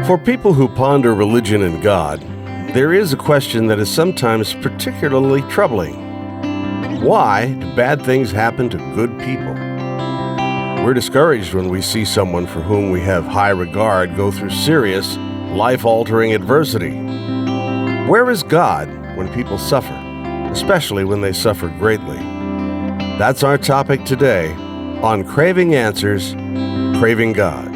For people who ponder religion and God, there is a question that is sometimes particularly troubling. Why do bad things happen to good people? We're discouraged when we see someone for whom we have high regard go through serious, life-altering adversity. Where is God when people suffer, especially when they suffer greatly? That's our topic today on Craving Answers, Craving God.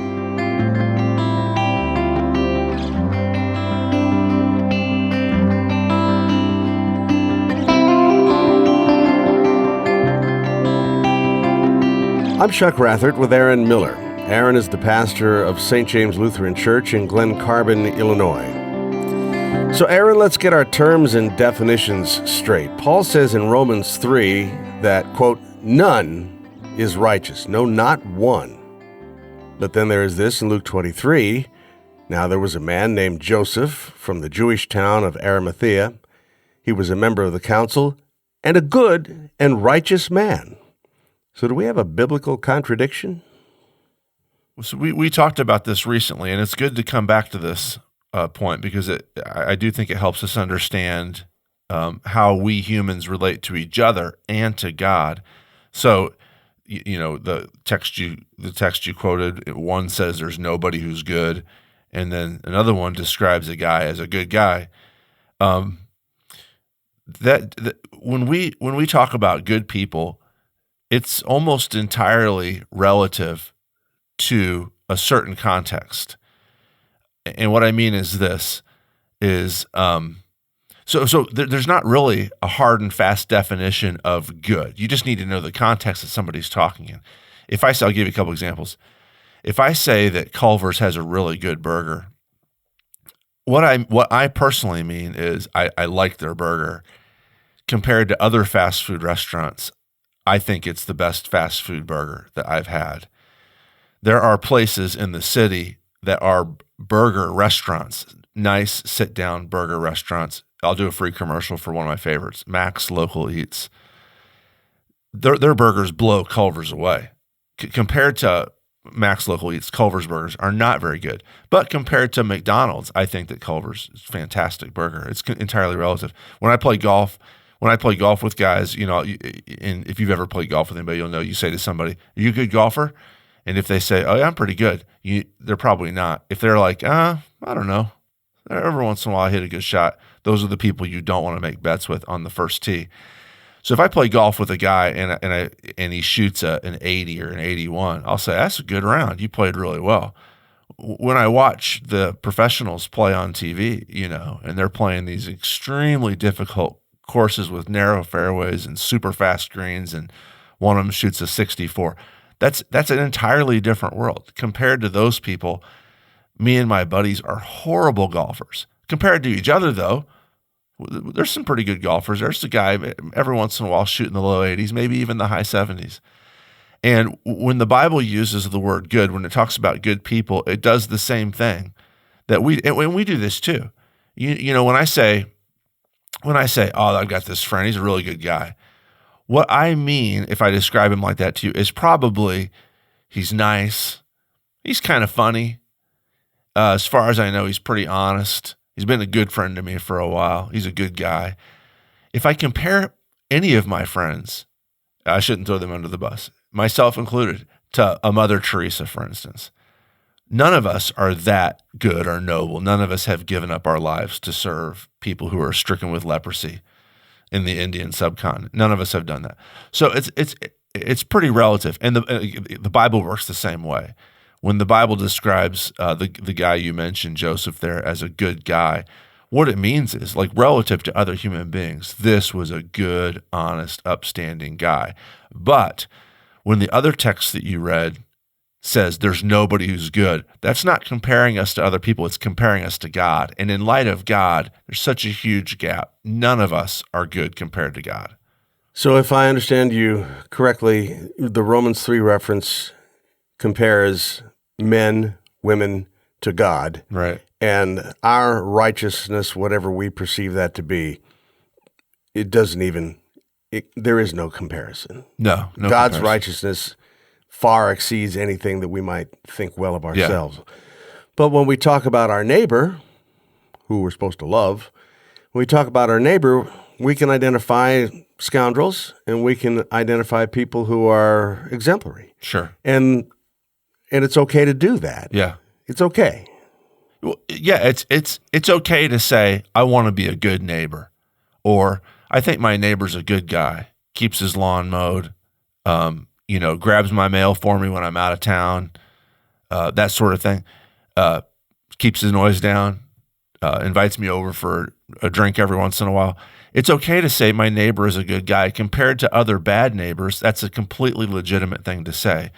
I'm Chuck Rathert with Aaron Miller. Aaron is the pastor of St. James Lutheran Church in Glen Carbon, Illinois. So Aaron, let's get our terms and definitions straight. Paul says in Romans 3 that, quote, none is righteous. No, not one. But then there is this in Luke 23. Now there was a man named Joseph from the Jewish town of Arimathea. He was a member of the council and a good and righteous man. So do we have a biblical contradiction? So we talked about this recently, and it's good to come back to this point because I do think it helps us understand how we humans relate to each other and to God. So, you know, the text you quoted, one says there's nobody who's good, and then another one describes a guy as a good guy. That when we talk about good people, it's almost entirely relative to a certain context. And what I mean is this, is so there's not really a hard and fast definition of good. You just need to know the context that somebody's talking in. I'll give you a couple examples. If I say that Culver's has a really good burger, what I personally mean is I like their burger. Compared to other fast food restaurants, I think it's the best fast food burger that I've had. There are places in the city that are burger restaurants, nice sit-down burger restaurants. I'll do a free commercial for one of my favorites, Max Local Eats. Their burgers blow Culver's away. Compared to Max Local Eats, Culver's burgers are not very good. But compared to McDonald's, I think that Culver's is a fantastic burger. It's entirely relative. When I play golf with guys, you know, and if you've ever played golf with anybody, you'll know you say to somebody, are you a good golfer? And if they say, oh yeah, I'm pretty good, they're probably not. If they're like, I don't know, every once in a while I hit a good shot, those are the people you don't want to make bets with on the first tee. So if I play golf with a guy and he shoots an 80 or an 81, I'll say, that's a good round. You played really well. When I watch the professionals play on TV, you know, and they're playing these extremely difficult courses with narrow fairways and super fast greens, and one of them shoots a 64. That's an entirely different world. Compared to those people, me and my buddies are horrible golfers. Compared to each other, though, there's some pretty good golfers. There's a guy every once in a while shooting the low 80s, maybe even the high 70s. And when the Bible uses the word good, when it talks about good people, it does the same thing and we do this too. You know, when I say, oh, I've got this friend, he's a really good guy. What I mean, if I describe him like that to you, is probably he's nice. He's kind of funny. As far as I know, he's pretty honest. He's been a good friend to me for a while. He's a good guy. If I compare any of my friends, I shouldn't throw them under the bus, myself included, to a Mother Teresa, for instance. None of us are that good or noble. None of us have given up our lives to serve people who are stricken with leprosy in the Indian subcontinent. None of us have done that. So it's pretty relative, and the Bible works the same way. When the Bible describes the guy you mentioned, Joseph, there as a good guy, what it means is, like, relative to other human beings, this was a good, honest, upstanding guy. But when the other text that you read says there's nobody who's good, that's not comparing us to other people, it's comparing us to God. And in light of God, there's such a huge gap. None of us are good compared to God. So if I understand you correctly, the Romans 3 reference compares men, women to God. Right. And our righteousness, whatever we perceive that to be, there is no comparison. No God's comparison. righteousness far exceeds anything that we might think well of ourselves. Yeah. But when we talk about our neighbor, who we're supposed to love, when we talk about our neighbor, we can identify scoundrels and we can identify people who are exemplary. Sure. And it's okay to do that. Yeah. It's okay. Well, yeah, it's okay to say, I want to be a good neighbor, or I think my neighbor's a good guy, keeps his lawn mowed, grabs my mail for me when I'm out of town, that sort of thing, keeps his noise down, invites me over for a drink every once in a while. It's okay to say my neighbor is a good guy. Compared to other bad neighbors, that's a completely legitimate thing to say.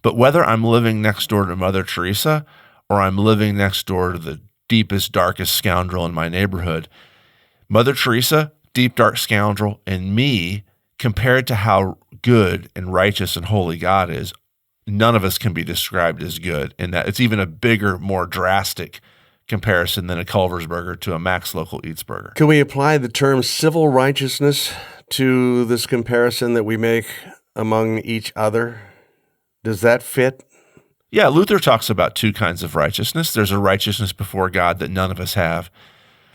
But whether I'm living next door to Mother Teresa or I'm living next door to the deepest, darkest scoundrel in my neighborhood, Mother Teresa, deep, dark scoundrel, and me, compared to how good and righteous and holy God is, none of us can be described as good. And that it's even a bigger, more drastic comparison than a Culver's burger to a Max Local Eats burger. Can we apply the term civil righteousness to this comparison that we make among each other? Does that fit? Yeah, Luther talks about two kinds of righteousness. There's a righteousness before God that none of us have.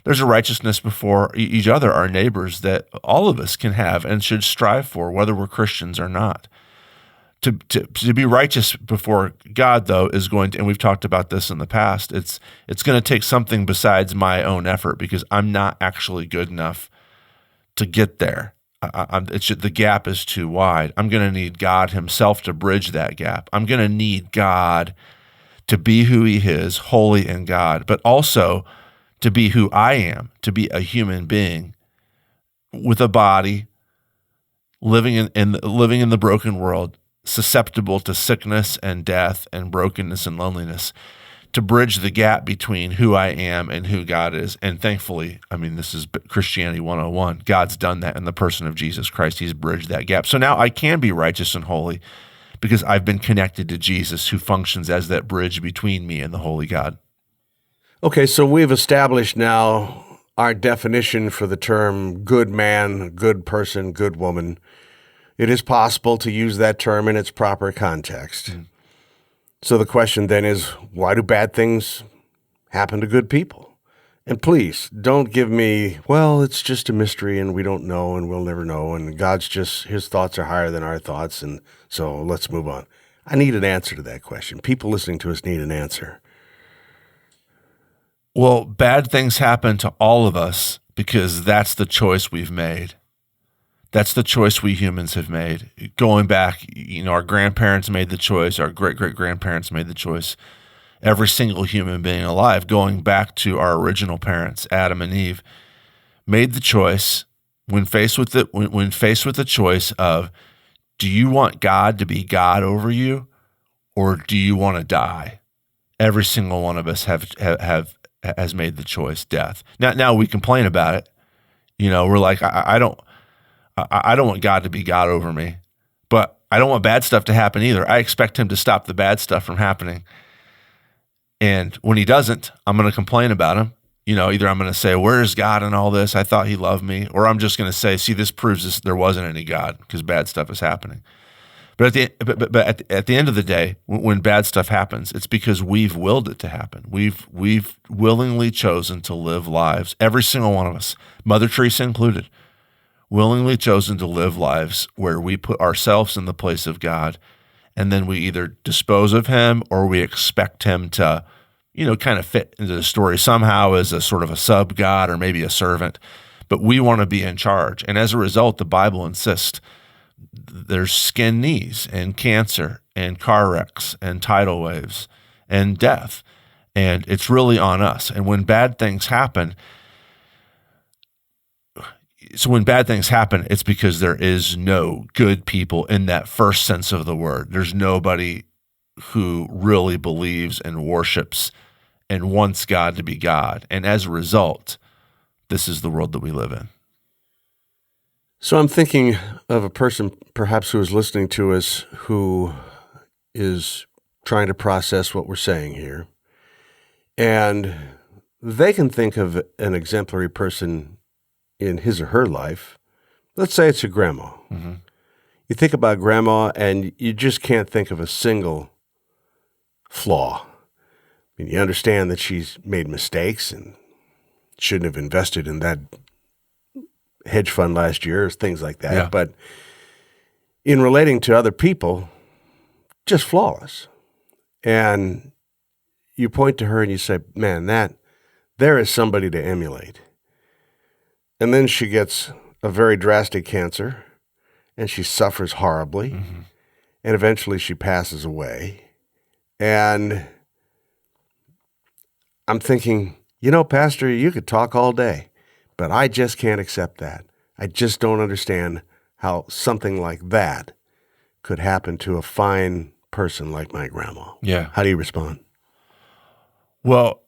There's a righteousness before each other, our neighbors, that all of us can have and should strive for, whether we're Christians or not. To be righteous before God, though, is going to, and we've talked about this in the past, it's going to take something besides my own effort, because I'm not actually good enough to get there. The gap is too wide. I'm going to need God himself to bridge that gap. I'm going to need God to be who he is, holy and God, but also to be who I am, to be a human being with a body, living in the broken world, susceptible to sickness and death and brokenness and loneliness, to bridge the gap between who I am and who God is. And thankfully, this is Christianity 101. God's done that in the person of Jesus Christ. He's bridged that gap. So now I can be righteous and holy because I've been connected to Jesus, who functions as that bridge between me and the holy God. Okay, so we've established now our definition for the term good man, good person, good woman. It is possible to use that term in its proper context. Mm. So the question then is, why do bad things happen to good people? And please, don't give me, well, it's just a mystery and we don't know and we'll never know and his thoughts are higher than our thoughts and so let's move on. I need an answer to that question. People listening to us need an answer. Well, bad things happen to all of us because that's the choice we've made. That's the choice we humans have made. Going back, our grandparents made the choice, our great-great-grandparents made the choice. Every single human being alive, going back to our original parents, Adam and Eve, made the choice when faced with the choice of, do you want God to be God over you, or do you want to die? Every single one of us has made the choice, death. Now we complain about it. We're like, I don't want God to be God over me, but I don't want bad stuff to happen either. I expect him to stop the bad stuff from happening. And when he doesn't, I'm going to complain about him. Either I'm going to say, where's God in all this? I thought he loved me. Or I'm just going to say, see, this proves there wasn't any God because bad stuff is happening. But at the end of the day, when bad stuff happens, it's because we've willed it to happen. We've willingly chosen to live lives, every single one of us, Mother Teresa included, willingly chosen to live lives where we put ourselves in the place of God, and then we either dispose of him or we expect him to, kind of fit into the story somehow as a sort of a sub-God or maybe a servant. But we want to be in charge. And as a result, the Bible insists there's skin knees and cancer and car wrecks and tidal waves and death. And it's really on us. And when bad things happen, it's because there is no good people in that first sense of the word. There's nobody who really believes and worships and wants God to be God. And as a result, this is the world that we live in. So I'm thinking of a person perhaps who is listening to us who is trying to process what we're saying here. And they can think of an exemplary person in his or her life. Let's say it's your grandma. Mm-hmm. You think about grandma and you just can't think of a single flaw. mean, you understand that she's made mistakes and shouldn't have invested in that hedge fund last year, or things like that. Yeah. But in relating to other people, just flawless. And you point to her and you say, man, there is somebody to emulate. And then she gets a very drastic cancer, and she suffers horribly, and eventually she passes away. And I'm thinking, Pastor, you could talk all day, but I just can't accept that. I just don't understand how something like that could happen to a fine person like my grandma. Yeah. How do you respond? Well,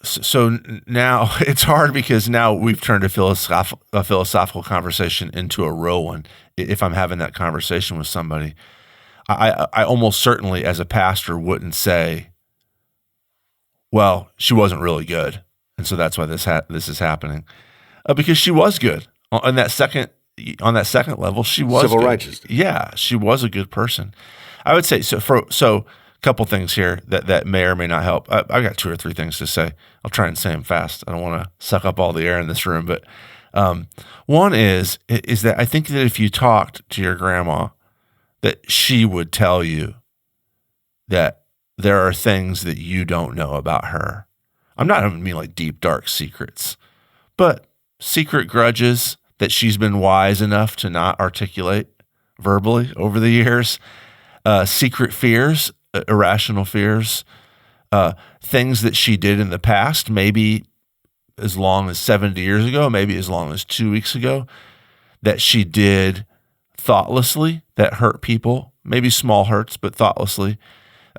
so now it's hard because now we've turned a philosophical conversation into a real one. If I'm having that conversation with somebody, I almost certainly, as a pastor, wouldn't say, well, she wasn't really good, and so that's why this is happening, because she was good on that second level. She was civil good. righteousness. Yeah, she was a good person. I would say so. A couple things here that may or may not help. I got 2 or 3 things to say. I'll try and say them fast. I don't want to suck up all the air in this room, but one is that I think that if you talked to your grandma, that she would tell you that there are things that you don't know about her. I'm not even mean like deep, dark secrets, but secret grudges that she's been wise enough to not articulate verbally over the years, secret fears, irrational fears, things that she did in the past, maybe as long as 70 years ago, maybe as long as 2 weeks ago, that she did thoughtlessly that hurt people, maybe small hurts, but thoughtlessly.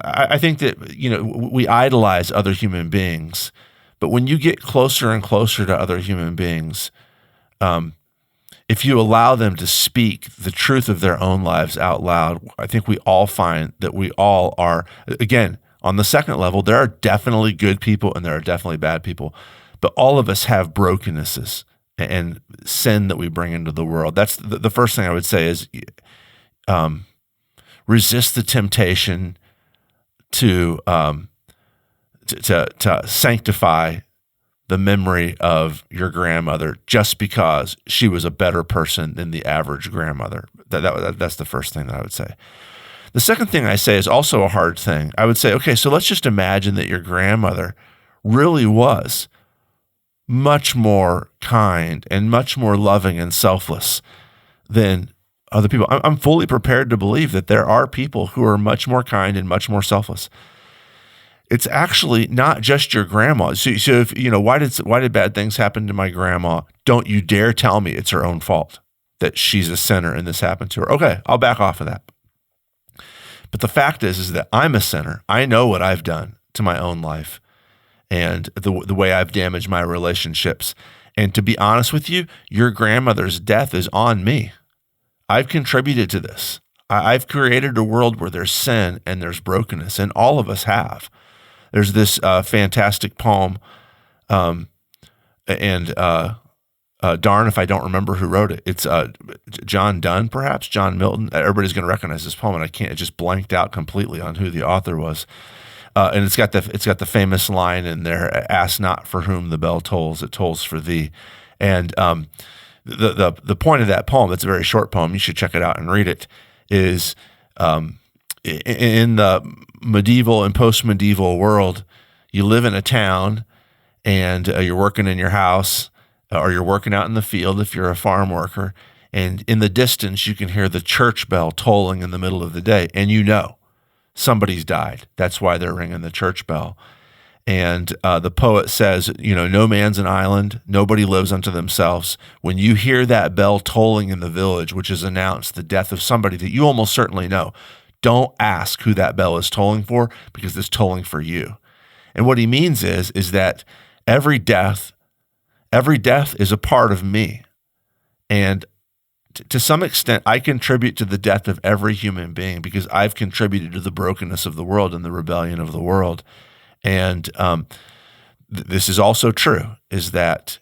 I think that, we idolize other human beings, but when you get closer and closer to other human beings, if you allow them to speak the truth of their own lives out loud, I think we all find that we all are, again, on the second level, there are definitely good people and there are definitely bad people, but all of us have brokennesses and sin that we bring into the world. That's the first thing I would say is resist the temptation to sanctify the memory of your grandmother just because she was a better person than the average grandmother. That's the first thing that I would say. The second thing I say is also a hard thing. I would say, okay, so let's just imagine that your grandmother really was much more kind and much more loving and selfless than other people. I'm fully prepared to believe that there are people who are much more kind and much more selfless. It's actually not just your grandma. So if why did bad things happen to my grandma? Don't you dare tell me it's her own fault that she's a sinner and this happened to her. Okay, I'll back off of that. But the fact is that I'm a sinner. I know what I've done to my own life and the way I've damaged my relationships. And to be honest with you, your grandmother's death is on me. I've contributed to this. I've created a world where there's sin and there's brokenness, and all of us have. There's this fantastic poem, darn if I don't remember who wrote it. It's John Donne, perhaps, John Milton. Everybody's going to recognize this poem, and it just blanked out completely on who the author was. And it's got the famous line in there: "Ask not for whom the bell tolls; it tolls for thee." And the point of that poem, it's a very short poem. You should check it out and read it. Is in the medieval and post-medieval world, you live in a town and you're working in your house or you're working out in the field if you're a farm worker, and in the distance you can hear the church bell tolling in the middle of the day, and somebody's died. That's why they're ringing the church bell. And the poet says, no man's an island, nobody lives unto themselves. When you hear that bell tolling in the village, which has announced the death of somebody that you almost certainly know, don't ask who that bell is tolling for, because it's tolling for you. And what he means is that every death is a part of me. And to some extent, I contribute to the death of every human being because I've contributed to the brokenness of the world and the rebellion of the world. And this is also true, is that,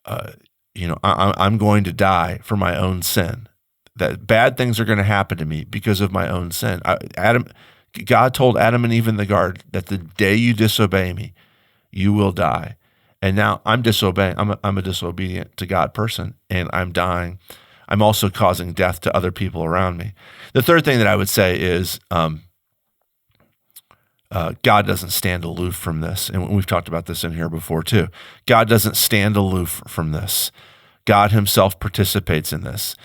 I'm going to die for my own sin, that bad things are going to happen to me because of my own sin. God told Adam and Eve in the garden that the day you disobey me, you will die. And now I'm disobeying. I'm a disobedient to God person, and I'm dying. I'm also causing death to other people around me. The third thing that I would say is God doesn't stand aloof from this. And we've talked about this in here before too. God doesn't stand aloof from this. God himself participates in this.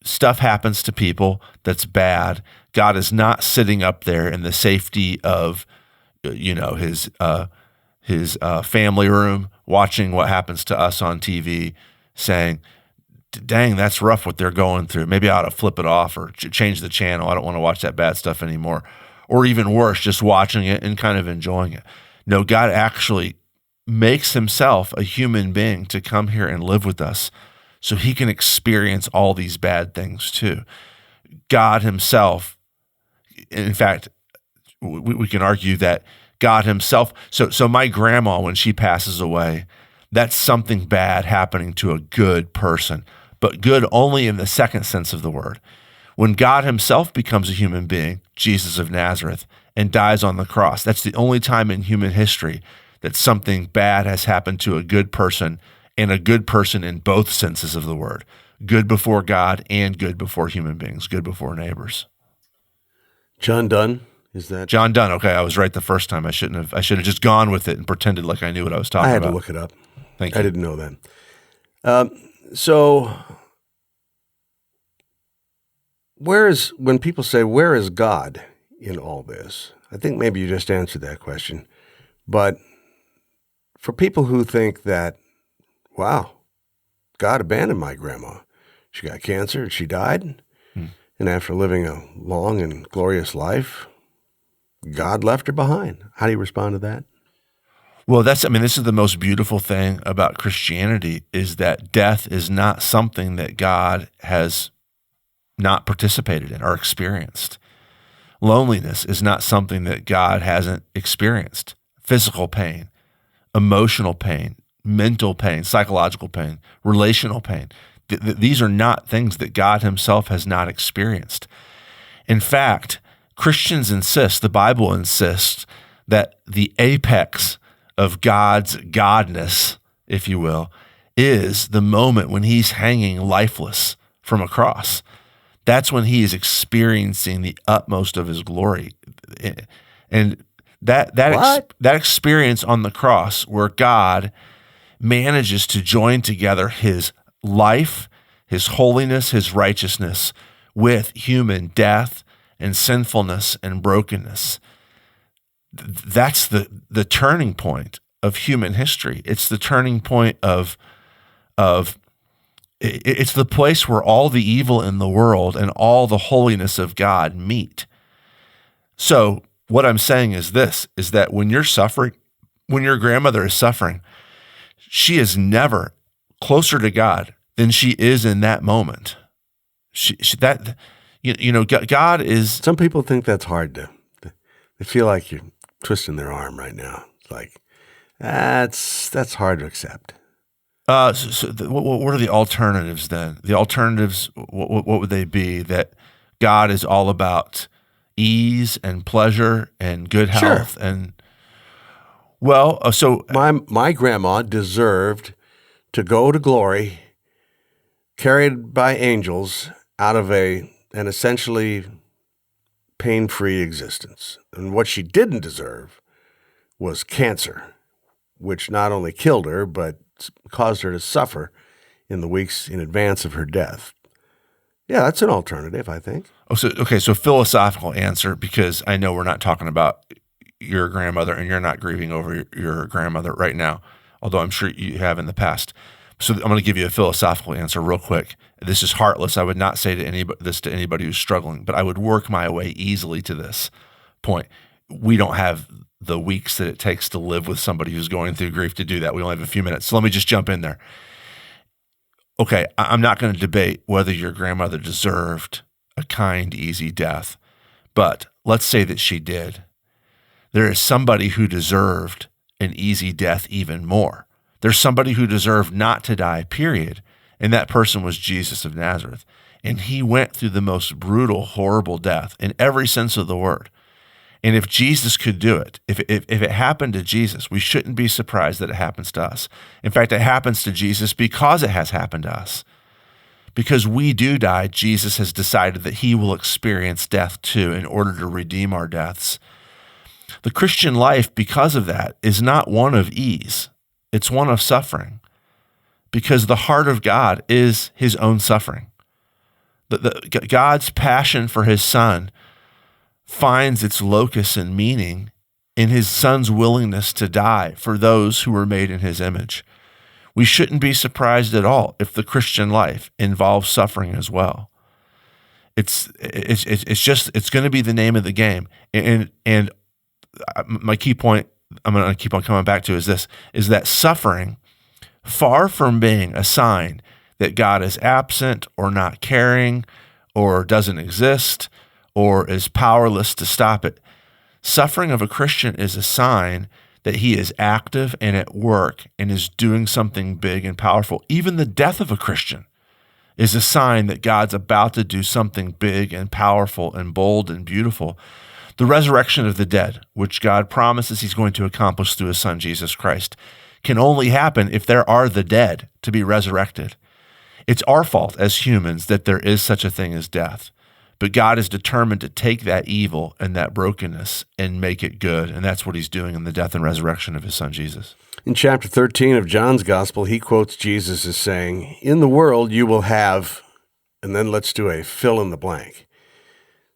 Stuff happens to people that's bad. God is not sitting up there in the safety of, his family room, watching what happens to us on TV, saying, dang, that's rough what they're going through. Maybe I ought to flip it off or change the channel. I don't want to watch that bad stuff anymore. Or even worse, just watching it and kind of enjoying it. No, God actually makes himself a human being to come here and live with us so he can experience all these bad things too. God himself, in fact, we can argue that God himself, so my grandma, when she passes away, that's something bad happening to a good person, but good only in the second sense of the word. When God himself becomes a human being, Jesus of Nazareth, and dies on the cross, that's the only time in human history that something bad has happened to a good person, and a good person in both senses of the word, good before God and good before human beings, good before neighbors. John Donne, is that? John Donne. Okay, I was right the first time. I should have just gone with it and pretended like I knew what I was talking about. I had to look it up. Thank you. I didn't know that. So when people say, where is God in all this? I think maybe you just answered that question. But for people who think that, wow, God abandoned my grandma. She got cancer and she died. And after living a long and glorious life, God left her behind. How do you respond to that? Well, this is the most beautiful thing about Christianity, is that death is not something that God has not participated in or experienced. Loneliness is not something that God hasn't experienced. Physical pain, emotional pain, mental pain, psychological pain, relational pain. These are not things that God himself has not experienced. In fact, Christians insist, the Bible insists, that the apex of God's godness, if you will, is the moment when he's hanging lifeless from a cross. That's when he is experiencing the utmost of his glory. And that experience on the cross, where God manages to join together his life, his holiness, his righteousness with human death and sinfulness and brokenness. That's the turning point of human history. It's the turning point of it's the place where all the evil in the world and all the holiness of God meet. So what I'm saying is this, is that when you're suffering, when your grandmother is suffering, she is never closer to God than she is in that moment. God is. Some people think that's hard they feel like you're twisting their arm right now. It's like, that's hard to accept. What are the alternatives then? The alternatives, what would they be? That God is all about ease and pleasure and good health. Sure. And so my grandma deserved to go to glory, carried by angels out of an essentially pain-free existence. And what she didn't deserve was cancer, which not only killed her, but caused her to suffer in the weeks in advance of her death. Yeah, that's an alternative, I think. So philosophical answer, because I know we're not talking about your grandmother and you're not grieving over your grandmother right now, although I'm sure you have in the past. So I'm going to give you a philosophical answer real quick. This is heartless. I would not say this to anybody who's struggling, but I would work my way easily to this point. We don't have the weeks that it takes to live with somebody who's going through grief to do that. We only have a few minutes. So let me just jump in there. Okay, I'm not going to debate whether your grandmother deserved a kind, easy death, but let's say that she did. There is somebody who deserved an easy death even more. There's somebody who deserved not to die, period, and that person was Jesus of Nazareth. and he went through the most brutal, horrible death in every sense of the word. And if Jesus could do it, if it happened to Jesus, we shouldn't be surprised that it happens to us. In fact, it happens to Jesus because it has happened to us. Because we do die, Jesus has decided that he will experience death too in order to redeem our deaths. The Christian life, because of that, is not one of ease. It's one of suffering. Because the heart of God is his own suffering. God's passion for his son finds its locus and meaning in his son's willingness to die for those who were made in his image. We shouldn't be surprised at all if the Christian life involves suffering as well. It's going to be the name of the game. And my key point I'm going to keep on coming back to is this, is that suffering, far from being a sign that God is absent or not caring or doesn't exist or is powerless to stop it, suffering of a Christian is a sign that he is active and at work and is doing something big and powerful. Even the death of a Christian is a sign that God's about to do something big and powerful and bold and beautiful. The resurrection of the dead, which God promises he's going to accomplish through his son, Jesus Christ, can only happen if there are the dead to be resurrected. It's our fault as humans that there is such a thing as death. But God is determined to take that evil and that brokenness and make it good. And that's what he's doing in the death and resurrection of his son, Jesus. In chapter 13 of John's Gospel, he quotes Jesus as saying, "In the world you will have," and then let's do a fill in the blank.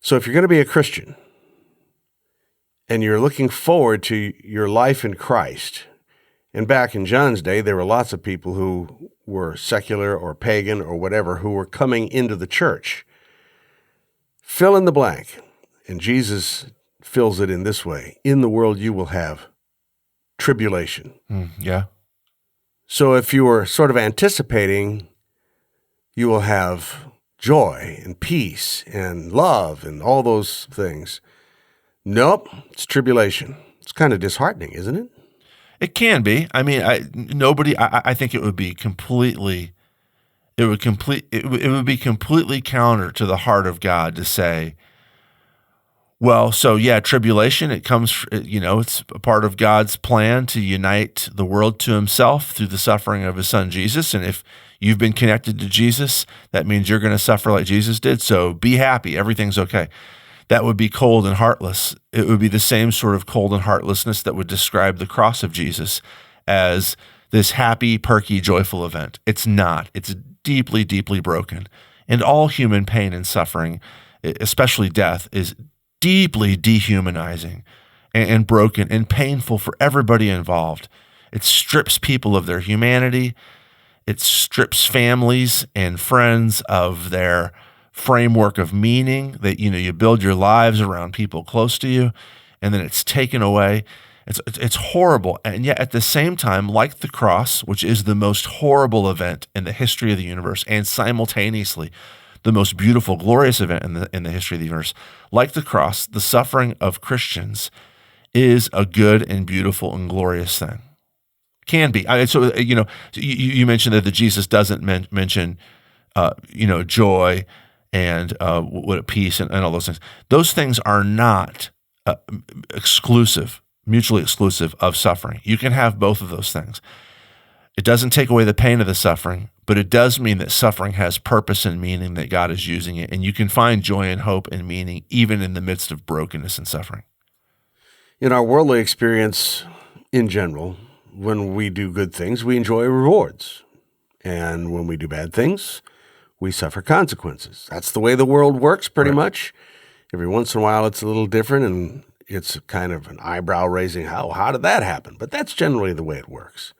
So if you're going to be a Christian and you're looking forward to your life in Christ, and back in John's day, there were lots of people who were secular or pagan or whatever who were coming into the church. Fill in the blank. And Jesus fills it in this way. In the world you will have tribulation. Yeah. So if you were sort of anticipating you will have joy and peace and love and all those things, nope, it's tribulation. It's kind of disheartening, isn't it? It can be. I mean, I think it would be completely counter to the heart of God to say, well, so yeah, tribulation, it comes, it's a part of God's plan to unite the world to himself through the suffering of his son, Jesus. And if you've been connected to Jesus, that means you're going to suffer like Jesus did. So be happy. Everything's okay. That would be cold and heartless. It would be the same sort of cold and heartlessness that would describe the cross of Jesus as this happy, perky, joyful event. It's not. It's deeply, deeply broken. And all human pain and suffering, especially death, is deeply dehumanizing and broken and painful for everybody involved. It strips people of their humanity. It strips families and friends of their framework of meaning that, you build your lives around people close to you, and then it's taken away. It's horrible. And yet at the same time, like the cross, which is the most horrible event in the history of the universe, and simultaneously the most beautiful, glorious event in the history of the universe, like the cross, the suffering of Christians is a good and beautiful and glorious thing. Can be. You mentioned that Jesus doesn't mention, joy and what peace and all those things. Those things are not mutually exclusive of suffering. You can have both of those things. It doesn't take away the pain of the suffering, but it does mean that suffering has purpose and meaning, that God is using it, and you can find joy and hope and meaning even in the midst of brokenness and suffering. In our worldly experience in general, when we do good things, we enjoy rewards. And when we do bad things, we suffer consequences. That's the way the world works pretty much. Every once in a while it's a little different, and it's kind of an eyebrow-raising, how did that happen? But that's generally the way it works.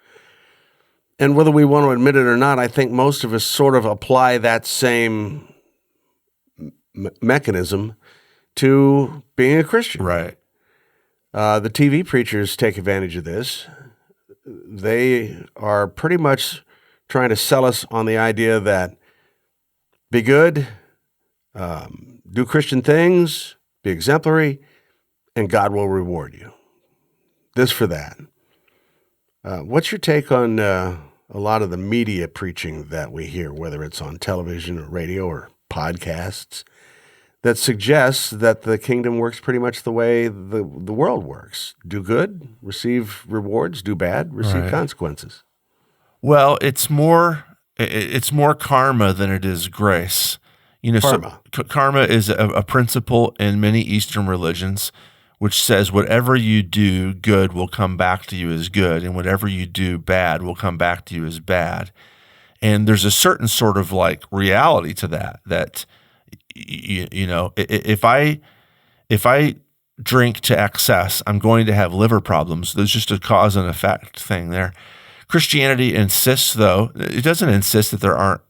And whether we want to admit it or not, I think most of us sort of apply that same mechanism to being a Christian. Right. The TV preachers take advantage of this. They are pretty much trying to sell us on the idea that be good, do Christian things, be exemplary, and God will reward you. This for that. What's your take on a lot of the media preaching that we hear, whether it's on television or radio or podcasts that suggests that the kingdom works pretty much the way the world works. Do good, receive rewards. Do bad, receive consequences. Well, it's more karma than it is grace. Karma. So karma is a principle in many Eastern religions, which says whatever you do good will come back to you as good, and whatever you do bad will come back to you as bad. And there's a certain sort of like reality to that if I drink to excess, I'm going to have liver problems. There's just a cause and effect thing there. Christianity insists, though, it doesn't insist that there aren't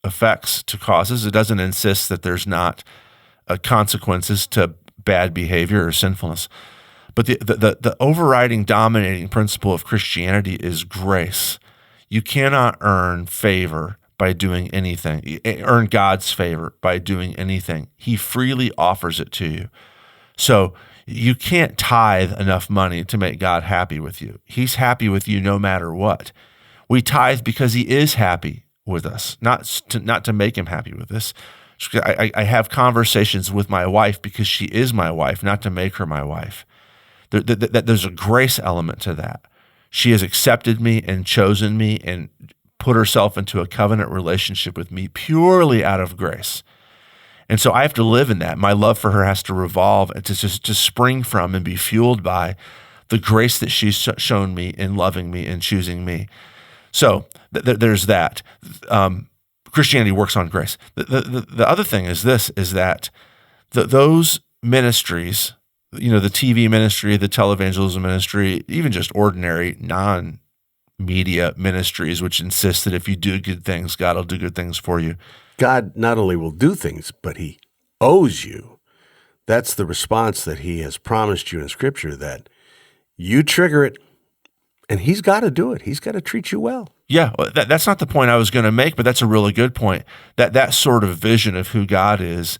effects to causes. It doesn't insist that there's not consequences to bad behavior or sinfulness. But the overriding, dominating principle of Christianity is grace. You cannot earn favor by doing anything, earn God's favor by doing anything. He freely offers it to you. So you can't tithe enough money to make God happy with you. He's happy with you no matter what. We tithe because he is happy with us, not to make him happy with us. I have conversations with my wife because she is my wife, not to make her my wife. There's a grace element to that. She has accepted me and chosen me and put herself into a covenant relationship with me purely out of grace. And so I have to live in that. My love for her has to revolve and to spring from and be fueled by the grace that she's shown me in loving me and choosing me. So there's that. Christianity works on grace. The other thing is that those ministries, the TV ministry, the televangelism ministry, even just ordinary non-media ministries, which insist that if you do good things, God will do good things for you. God not only will do things, but he owes you. That's the response that he has promised you in Scripture, that you trigger it, and he's got to do it. He's got to treat you well. Yeah, that's not the point I was going to make, but that's a really good point. That sort of vision of who God is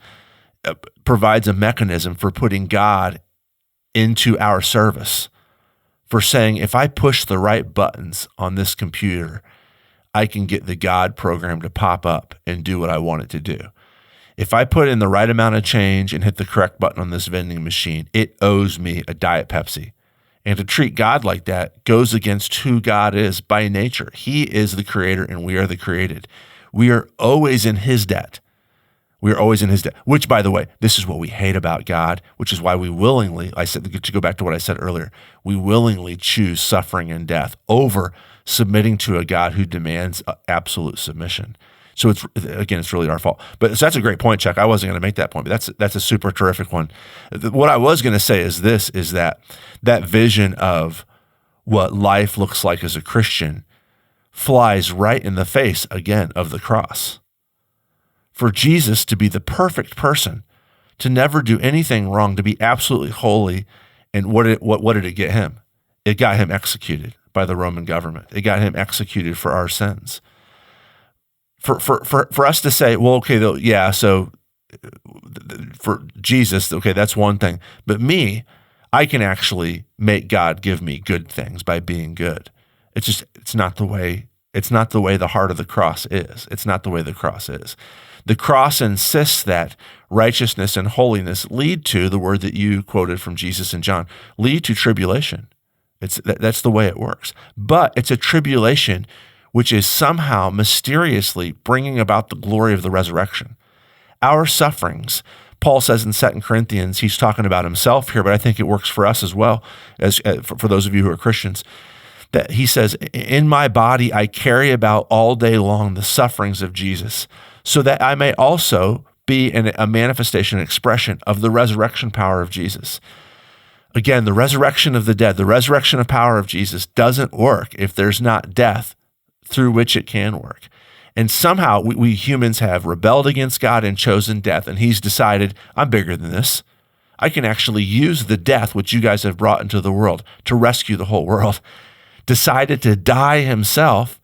provides a mechanism for putting God into our service, for saying, if I push the right buttons on this computer, I can get the God program to pop up and do what I want it to do. If I put in the right amount of change and hit the correct button on this vending machine, it owes me a Diet Pepsi. And to treat God like that goes against who God is by nature. He is the creator and we are the created. We are always in his debt. We are always in his debt, which, by the way, this is what we hate about God, which is why we willingly, to go back to what I said earlier, we willingly choose suffering and death over submitting to a God who demands absolute submission. So it's really our fault. But so that's a great point, Chuck. I wasn't going to make that point, but that's a super terrific one. What I was going to say is that vision of what life looks like as a Christian flies right in the face, again, of the cross. For Jesus to be the perfect person, to never do anything wrong, to be absolutely holy, and what did it get him? It got him executed by the Roman government. It got him executed for our sins. For us to say, well, okay, yeah, so for Jesus, okay, that's one thing. But me, I can actually make God give me good things by being good. It's not the way the heart of the cross is. It's not the way the cross is. The cross insists that righteousness and holiness lead to, the word that you quoted from Jesus and John, lead to tribulation. That's the way it works. But it's a tribulation which is somehow mysteriously bringing about the glory of the resurrection. Our sufferings, Paul says in 2 Corinthians, he's talking about himself here, but I think it works for us as well, as for those of you who are Christians, that he says, in my body I carry about all day long the sufferings of Jesus, so that I may also be a manifestation, expression of the resurrection power of Jesus. Again, the resurrection of the dead, the resurrection of power of Jesus doesn't work if there's not death through which it can work. And somehow we humans have rebelled against God and chosen death, and he's decided, I'm bigger than this. I can actually use the death which you guys have brought into the world to rescue the whole world. Decided to die himself,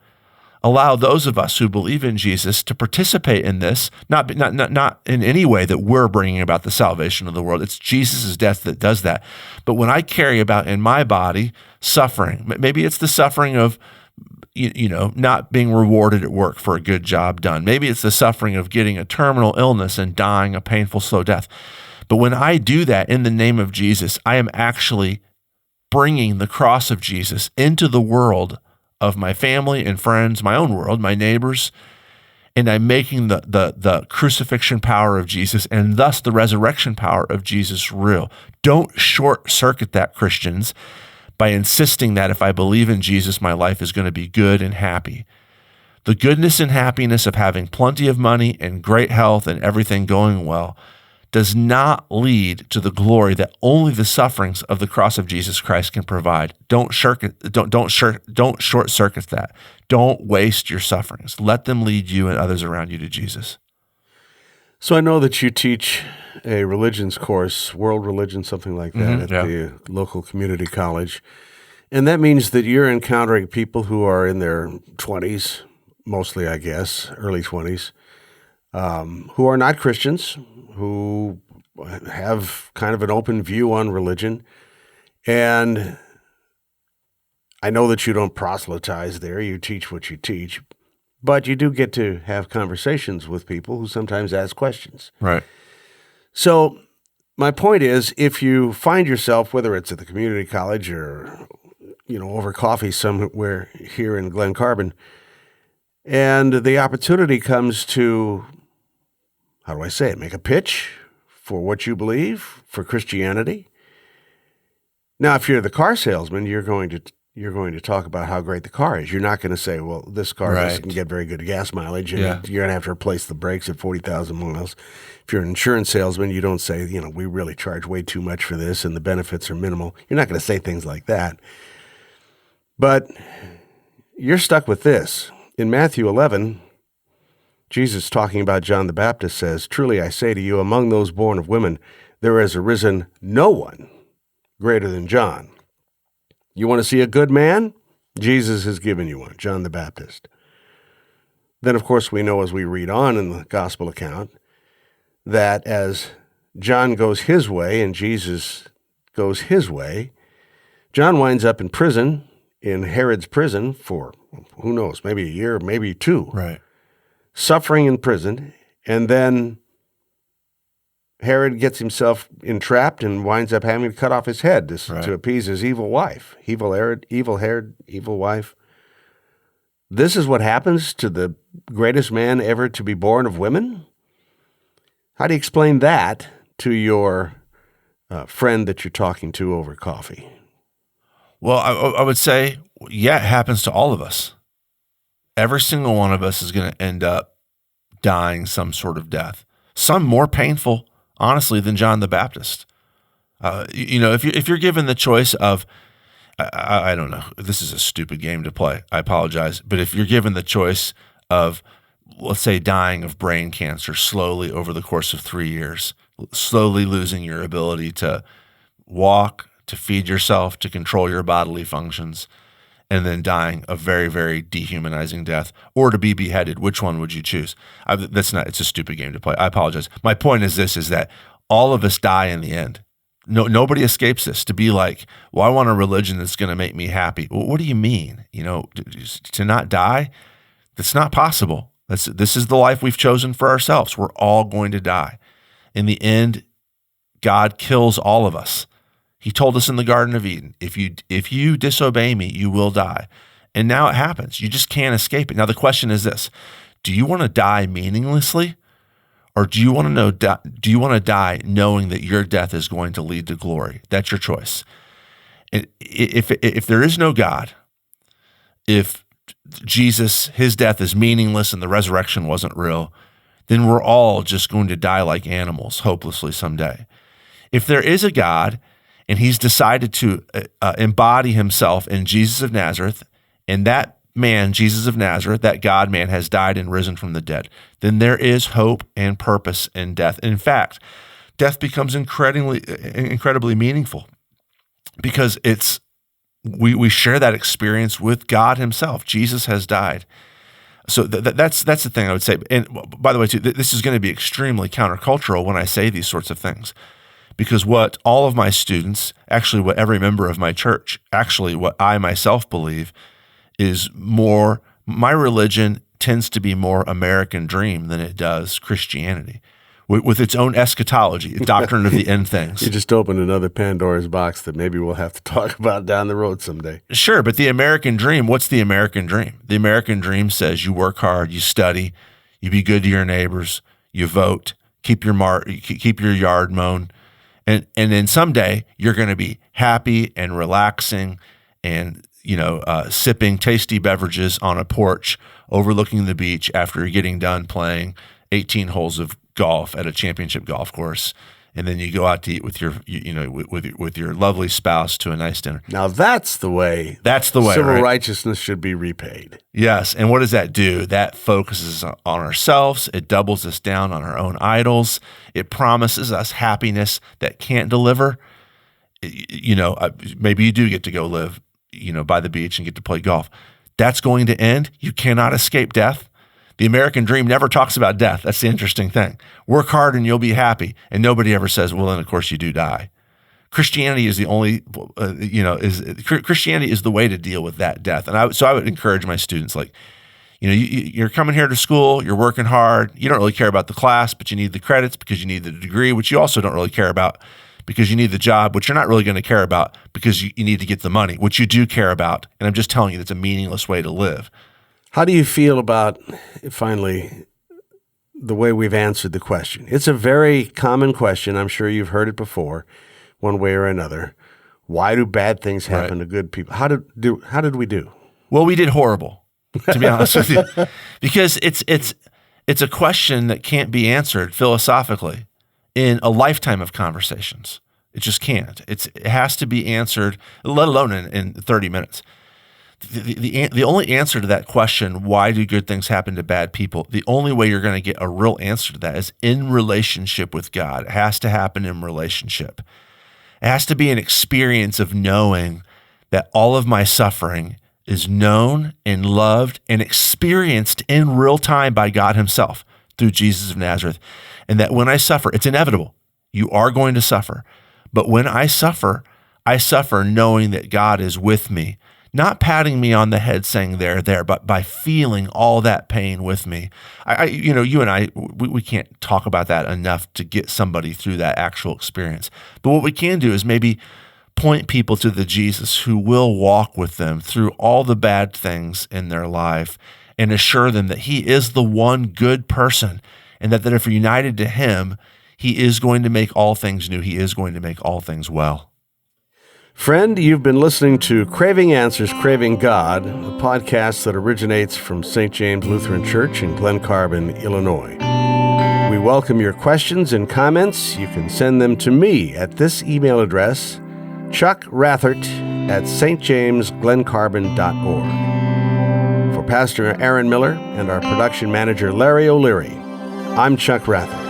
allow those of us who believe in Jesus to participate in this, not in any way that we're bringing about the salvation of the world. It's Jesus' death that does that. But when I carry about in my body suffering, maybe it's the suffering of not being rewarded at work for a good job done. Maybe it's the suffering of getting a terminal illness and dying a painful, slow death. But when I do that in the name of Jesus, I am actually bringing the cross of Jesus into the world of my family and friends, my own world, my neighbors, and I'm making the crucifixion power of Jesus and thus the resurrection power of Jesus real. Don't short circuit that, Christians, by insisting that if I believe in Jesus, my life is going to be good and happy. The goodness and happiness of having plenty of money and great health and everything going well does not lead to the glory that only the sufferings of the cross of Jesus Christ can provide. Don't short circuit that. Don't waste your sufferings. Let them lead you and others around you to Jesus. So I know that you teach a religions course, world religion, something like that, at the local community college. And that means that you're encountering people who are in their 20s, mostly, I guess, early 20s, who are not Christians, who have kind of an open view on religion. And I know that you don't proselytize there. You teach what you teach. But you do get to have conversations with people who sometimes ask questions. Right. So my point is, if you find yourself, whether it's at the community college or, over coffee somewhere here in Glen Carbon, and the opportunity comes to, how do I say it, make a pitch for what you believe, for Christianity. Now, if you're the car salesman, you're going to talk about how great the car is. You're not going to say, well, this car doesn't get very good gas mileage, and you're going to have to replace the brakes at 40,000 miles. If you're an insurance salesman, you don't say, we really charge way too much for this, and the benefits are minimal. You're not going to say things like that. But you're stuck with this. In Matthew 11, Jesus, talking about John the Baptist, says, "Truly I say to you, among those born of women, there has arisen no one greater than John. You want to see a good man? Jesus has given you one, John the Baptist." Then, of course, we know as we read on in the gospel account that as John goes his way and Jesus goes his way, John winds up in prison, in Herod's prison for, who knows, maybe a year, maybe two. Right. Suffering in prison, and then Herod gets himself entrapped and winds up having to cut off his head to appease his evil wife. Evil Herod, evil wife. This is what happens to the greatest man ever to be born of women? How do you explain that to your friend that you're talking to over coffee? Well, I would say, it happens to all of us. Every single one of us is going to end up dying some sort of death. Some more painful, honestly, than John the Baptist. If you're given the choice of, I don't know, this is a stupid game to play, I apologize, but if you're given the choice of, let's say, dying of brain cancer slowly over the course of 3 years, slowly losing your ability to walk, to feed yourself, to control your bodily functions, and then dying a very, very dehumanizing death, or to be beheaded, which one would you choose? It's a stupid game to play. I apologize. My point is this, is that all of us die in the end. Nobody escapes this. To be like, well, I want a religion that's going to make me happy. Well, what do you mean? To not die? That's not possible. This is the life we've chosen for ourselves. We're all going to die. In the end, God kills all of us. He told us in the Garden of Eden, if you disobey me, you will die. And now it happens. You just can't escape it. Now the question is this: do you want to die meaninglessly, or do you want to die knowing that your death is going to lead to glory? That's your choice. And if there is no God, if Jesus, his death is meaningless and the resurrection wasn't real, then we're all just going to die like animals hopelessly someday. If there is a God, and he's decided to embody himself in Jesus of Nazareth, and that man, Jesus of Nazareth, that God-man, has died and risen from the dead, then there is hope and purpose in death. In fact, death becomes incredibly meaningful because we share that experience with God himself. Jesus has died. So that's the thing I would say. And by the way, too, this is going to be extremely countercultural when I say these sorts of things. Because what all of my students, actually what every member of my church, actually what I myself believe, my religion tends to be more American dream than it does Christianity, with its own eschatology, doctrine of the end things. You just opened another Pandora's box that maybe we'll have to talk about down the road someday. Sure, but the American dream, what's the American dream? The American dream says you work hard, you study, you be good to your neighbors, you vote, keep your yard mown, and then someday you're going to be happy and relaxing and sipping tasty beverages on a porch overlooking the beach after getting done playing 18 holes of golf at a championship golf course, and then you go out to eat with your with your lovely spouse to a nice dinner. Now that's the way. Civil right? Righteousness should be repaid. Yes, and what does that do? That focuses on ourselves. It doubles us down on our own idols. It promises us happiness that can't deliver. Maybe you do get to go live, by the beach and get to play golf. That's going to end. You cannot escape death. The American dream never talks about death. That's the interesting thing. Work hard and you'll be happy. And nobody ever says, well, then of course you do die. Christianity is the only, Christianity is the way to deal with that death. And I would encourage my students, you're coming here to school, you're working hard. You don't really care about the class, but you need the credits because you need the degree, which you also don't really care about because you need the job, which you're not really going to care about because you need to get the money, which you do care about. And I'm just telling you, that's a meaningless way to live. How do you feel about, finally, the way we've answered the question? It's a very common question. I'm sure you've heard it before, one way or another. Why do bad things happen to good people? How did we do? Well, we did horrible, to be honest with you, because it's a question that can't be answered philosophically in a lifetime of conversations. It just can't. It has to be answered, let alone in 30 minutes. The only answer to that question, why do good things happen to bad people, the only way you're going to get a real answer to that is in relationship with God. It has to happen in relationship. It has to be an experience of knowing that all of my suffering is known and loved and experienced in real time by God himself through Jesus of Nazareth. And that when I suffer, it's inevitable. You are going to suffer. But when I suffer knowing that God is with me, not patting me on the head saying there, but by feeling all that pain with me. You and I, we can't talk about that enough to get somebody through that actual experience. But what we can do is maybe point people to the Jesus who will walk with them through all the bad things in their life and assure them that he is the one good person and that if we're united to him, he is going to make all things new. He is going to make all things well. Friend, you've been listening to Craving Answers, Craving God, a podcast that originates from St. James Lutheran Church in Glen Carbon, Illinois. We welcome your questions and comments. You can send them to me at this email address, chuck.rathert@stjamesglencarbon.org. For Pastor Aaron Miller and our production manager, Larry O'Leary, I'm Chuck Rathert.